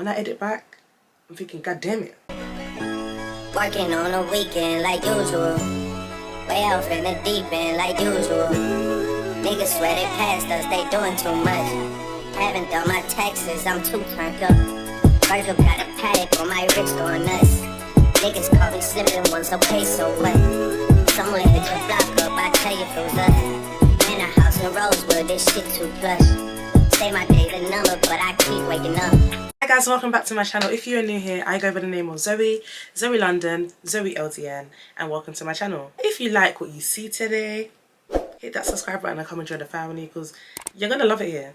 When I edit back, I'm thinking, God damn it. Working on a weekend like usual. Way off in the deep end like usual. Niggas swear they passed us, they doing too much. Haven't done my taxes, I'm too turned up. Virgil got a paddock on my wrist going nuts. Niggas call me slipping once, okay, so what? Someone hit your block up, I tell you if it was us. In a house in Rosewood, this shit too plush. Say my day's a number, but I keep waking up. Hi guys, welcome back to my channel. If you're new here, I go by the name of Zoe London, Zoe LDN, and welcome to my channel. If you like what you see today, hit that subscribe button and come and join the family because you're gonna love it here.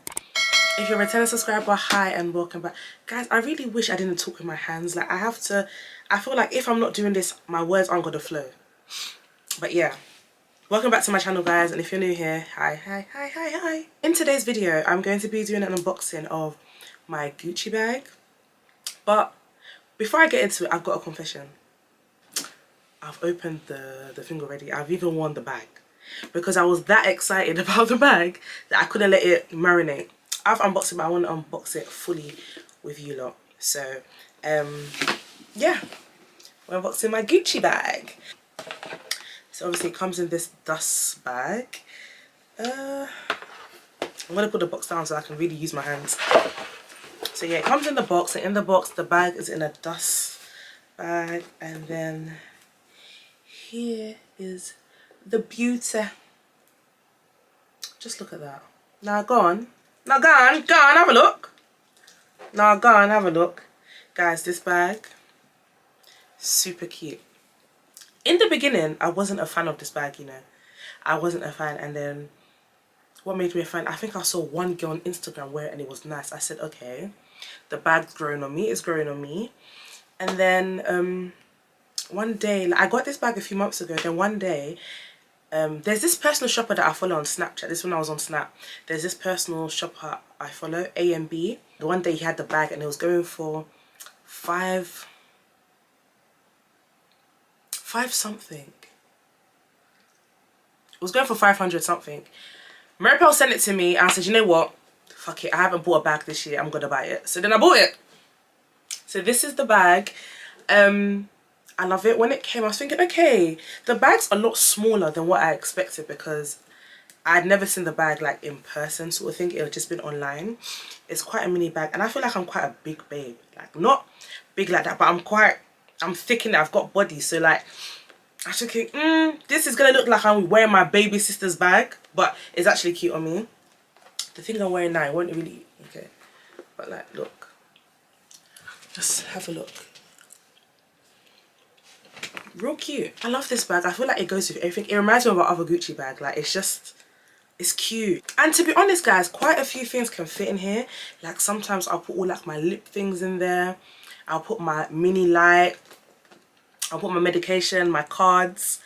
If you're a returning subscriber, hi and welcome back. Guys, I really wish I didn't talk with my hands. Like I feel like if I'm not doing this, my words aren't gonna flow. But yeah. Welcome back to my channel guys, and if you're new here, hi. In today's video, I'm going to be doing an unboxing of my Gucci bag. But before I get into it, I've got a confession. I've opened the thing already. I've even worn the bag because I was that excited about the bag that I couldn't let it marinate. I've unboxed it, but I want to unbox it fully with you lot. So yeah, we're unboxing my Gucci bag. So obviously it comes in this dust bag. I'm gonna put the box down so I can really use my hands. So yeah, it comes in the box, and in the box the bag is in a dust bag, and then here is the beauty. Just look at that. Now go on, have a look. Now go on, have a look. Guys, this bag, super cute. In the beginning, I wasn't a fan of this bag, you know. I wasn't a fan, and then what made me a fan, I think I saw one girl on Instagram wear it and it was nice. I said, okay, the bag's growing on me, it's growing on me. And then one day, like, I got this bag a few months ago, then one day, there's this personal shopper that I follow on Snapchat. This is when I was on Snap. There's this personal shopper I follow, A&B. The one day he had the bag and it was going for five something. It was going for 500 something. Maripel sent it to me and I said, you know what? Fuck it, I haven't bought a bag this year. I'm gonna buy it. So then I bought it. So this is the bag. I love it. When it came, I was thinking, okay, the bag's a lot smaller than what I expected because I'd never seen the bag like in person, sort of thing. It had just been online. It's quite a mini bag, and I feel like I'm quite a big babe. Like, not big like that, but I'm thick in it. I've got body, so like I was thinking, this is gonna look like I'm wearing my baby sister's bag, but it's actually cute on me. The thing I'm wearing now, it won't really, okay, but like, look, just have a look. Real cute. I love this bag. I feel like it goes with everything. It reminds me of our other Gucci bag. Like, it's cute. And to be honest guys, quite a few things can fit in here. Like, sometimes I'll put all like my lip things in there. I'll put my mini light. I'll put my medication, my cards,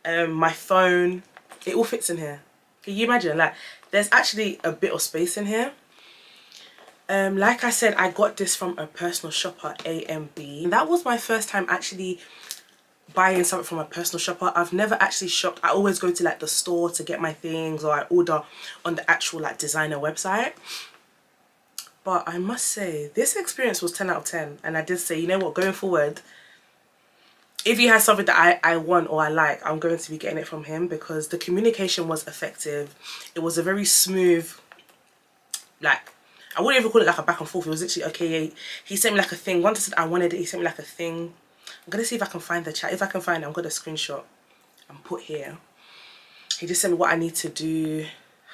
my phone. It all fits in here. Can you imagine? Like, there's actually a bit of space in here. Like I said, I got this from a personal shopper, A&B. That was my first time actually buying something from a personal shopper. I've never actually shopped. I always go to like the store to get my things, or I order on the actual like designer website. But I must say, this experience was 10 out of 10. And I did say, you know what, going forward, if he has something that I want or I like, I'm going to be getting it from him because the communication was effective. It was a very smooth, like, I wouldn't even call it like a back and forth. It was literally, okay, he sent me like a thing. Once I said I wanted it, he sent me like a thing. I'm going to see if I can find the chat. If I can find it, I'm going to screenshot and put here. He just sent me what I need to do.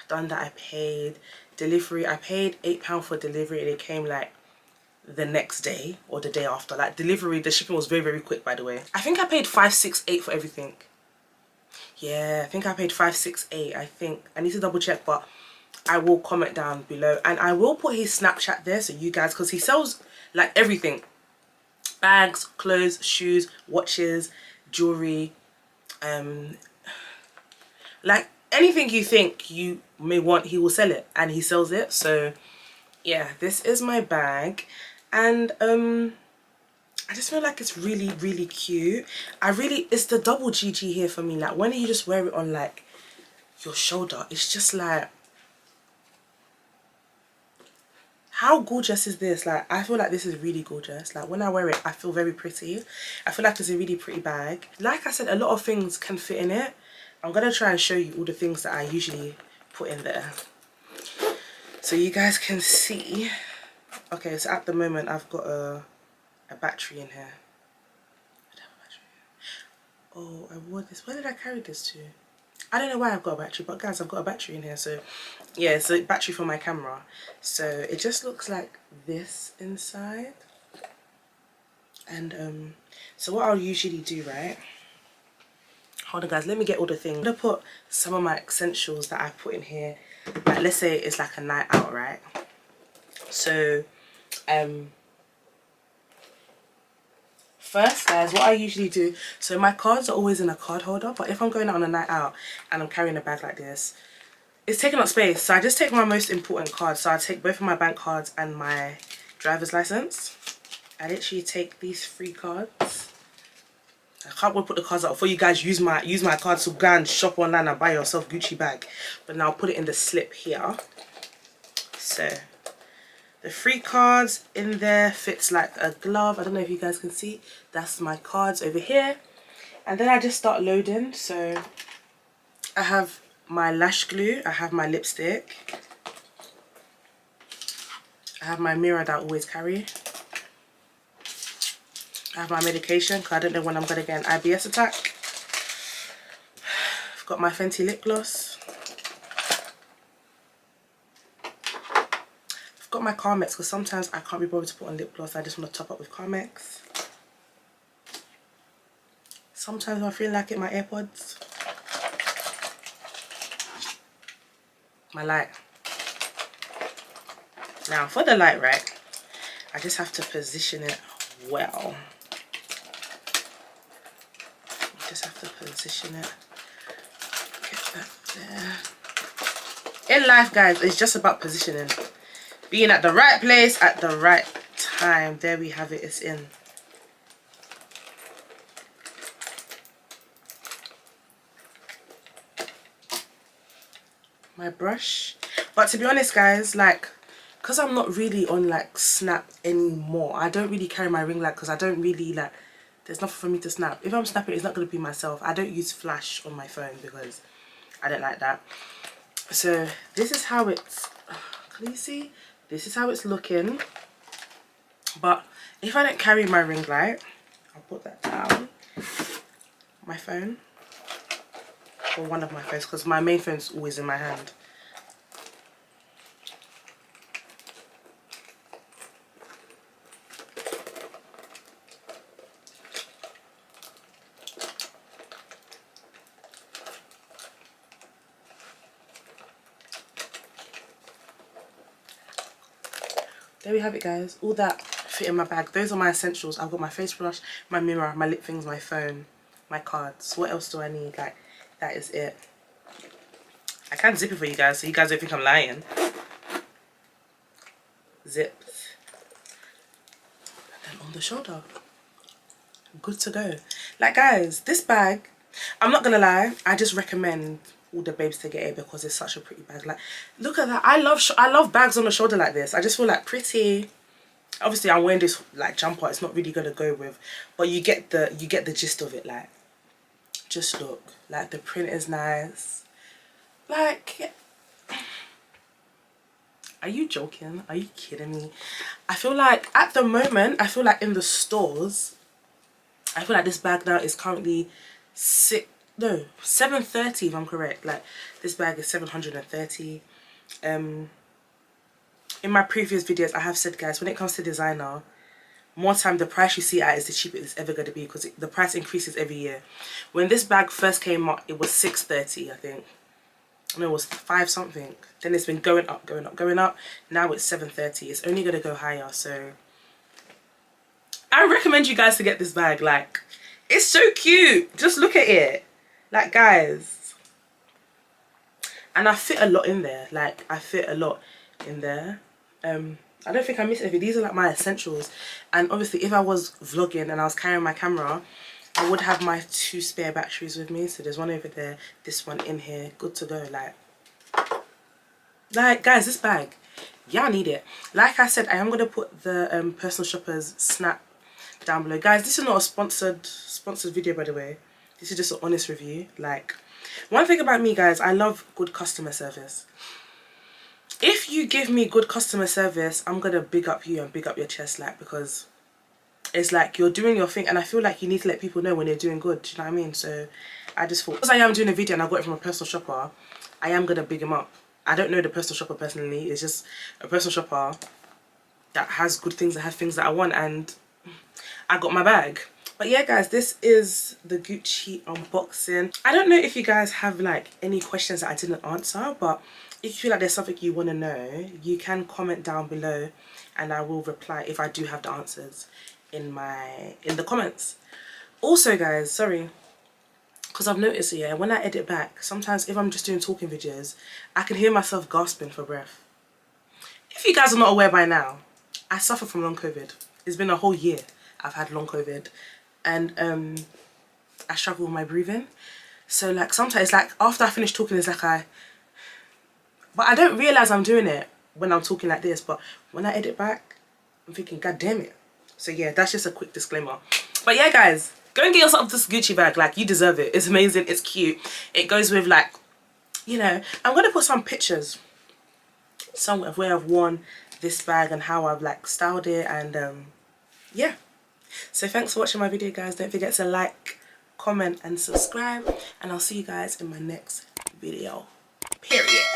Done that, I paid. Delivery, I paid £8 for delivery and it came like the next day or the day after. Like, delivery, the shipping was very, very quick, by the way. I think I paid $568 for everything. Yeah, I think I paid $568. I think I need to double check, but I will comment down below, and I will put his Snapchat there so you guys, because he sells like everything: bags, clothes, shoes, watches, jewelry, like anything you think you may want, he will sell it, and he sells it. So yeah, this is my bag. And I just feel like it's really, really cute. It's the double GG here for me. Like, when you just wear it on like your shoulder, it's just like, How gorgeous is this? Like, I feel like this is really gorgeous. Like, when I wear it, I feel very pretty. I feel like it's a really pretty bag. Like I said, a lot of things can fit in it. I'm gonna try and show you all the things that I usually put in there, so you guys can see. Okay, so at the moment I've got a battery in here. Oh, I wore this. Where did I carry this to? I don't know why I've got a battery, but guys, I've got a battery in here. So yeah, it's a battery for my camera. So it just looks like this inside. And so what I'll usually do, right? Hold on guys, let me get all the things. I'm gonna put some of my essentials that I put in here. Like, let's say it's like a night out, right? So first guys, what I usually do, so my cards are always in a card holder, but if I'm going out on a night out and I'm carrying a bag like this, it's taking up space. So I just take my most important cards. So I take both of my bank cards and my driver's license. I literally take these 3 cards. I can't wait to put the cards out before you guys use my cards to go and shop online and buy yourself Gucci bag. But now I'll put it in the slip here. So the 3 cards in there fits like a glove. I don't know if you guys can see. That's my cards over here. And then I just start loading. So I have my lash glue. I have my lipstick. I have my mirror that I always carry. I have my medication because I don't know when I'm going to get an IBS attack. I've got my Fenty lip gloss. I've got my Carmex because sometimes I can't be bothered to put on lip gloss. I just want to top up with Carmex. Sometimes I feel like it, my AirPods. My light. Now for the light, right, I just have to position it well. Just have to position it. Get that there. In life, guys, it's just about positioning. Being at the right place at the right time. There we have it. It's in. My brush. But to be honest, guys, like, because I'm not really on like Snap anymore, I don't really carry my ring light because I don't really like, there's nothing for me to snap. If I'm snapping, it's not going to be myself. I don't use flash on my phone because I don't like that. So this is how it's, can you see? This is how it's looking. But if I don't carry my ring light, I'll put that down. My phone. Or one of my phones, because my main phone's always in my hand. There we have it, guys. All that fit in my bag. Those are my essentials. I've got my face brush, my mirror, my lip things, my phone, my cards. What else do I need? Like, that is it. I can zip it for you guys so you guys don't think I'm lying. Zipped. And then on the shoulder. Good to go. Like, guys, this bag, I'm not gonna lie, I just recommend all the babes to get it because it's such a pretty bag. Like, look at that. I love bags on the shoulder like this. I just feel like pretty. Obviously I'm wearing this like jumper, it's not really gonna go with, but you get the gist of it. Like, just look, like the print is nice. Like, are you joking? Are you kidding me? I feel like at the moment, I feel like in the stores, I feel like this bag now is currently $730 if I'm correct. Like, this bag is $730. In my previous videos, I have said, guys, when it comes to designer, more time the price you see at is the cheapest it's ever going to be because the price increases every year. When this bag first came out, it was $630, I think. I know it was 5 something. Then it's been going up, going up, going up. Now it's $730. It's only going to go higher. So I recommend you guys to get this bag. Like, it's so cute. Just look at it. Like, guys. And I fit a lot in there. Like, I fit a lot in there. I don't think I missed anything. These are like my essentials. And obviously, if I was vlogging and I was carrying my camera, I would have my 2 spare batteries with me. So there's one over there, this one in here. Good to go. Like guys, this bag, yeah, I need it. Like I said, I am going to put the personal shopper's snap down below. Guys, this is not a sponsored video, by the way. This is just an honest review. Like, one thing about me, guys, I love good customer service. If you give me good customer service, I'm going to big up you and big up your chest, like, because it's like you're doing your thing, and I feel like you need to let people know when you're doing good. Do you know what I mean? So I just thought, because I am doing a video and I got it from a personal shopper, I am going to big him up. I don't know the personal shopper personally. It's just a personal shopper that has good things, that has things that I want, and I got my bag. But yeah, guys, this is the Gucci unboxing. I don't know if you guys have like any questions that I didn't answer, but if you feel like there's something you want to know, you can comment down below and I will reply if I do have the answers in the comments. Also, guys, sorry, because I've noticed, yeah, when I edit back, sometimes if I'm just doing talking videos, I can hear myself gasping for breath. If you guys are not aware by now, I suffer from long COVID. It's been a whole year I've had long COVID, and I struggle with my breathing. So like sometimes, like after I finish talking, it's like but I don't realise I'm doing it when I'm talking like this, but when I edit back, I'm thinking, God damn it. So yeah, that's just a quick disclaimer. But yeah, guys, go and get yourself this Gucci bag. Like, you deserve it. It's amazing. It's cute. It goes with, like, you know, I'm going to put some pictures somewhere of where I've worn this bag and how I've, like, styled it. And, yeah. So thanks for watching my video, guys. Don't forget to like, comment, and subscribe. And I'll see you guys in my next video. Period.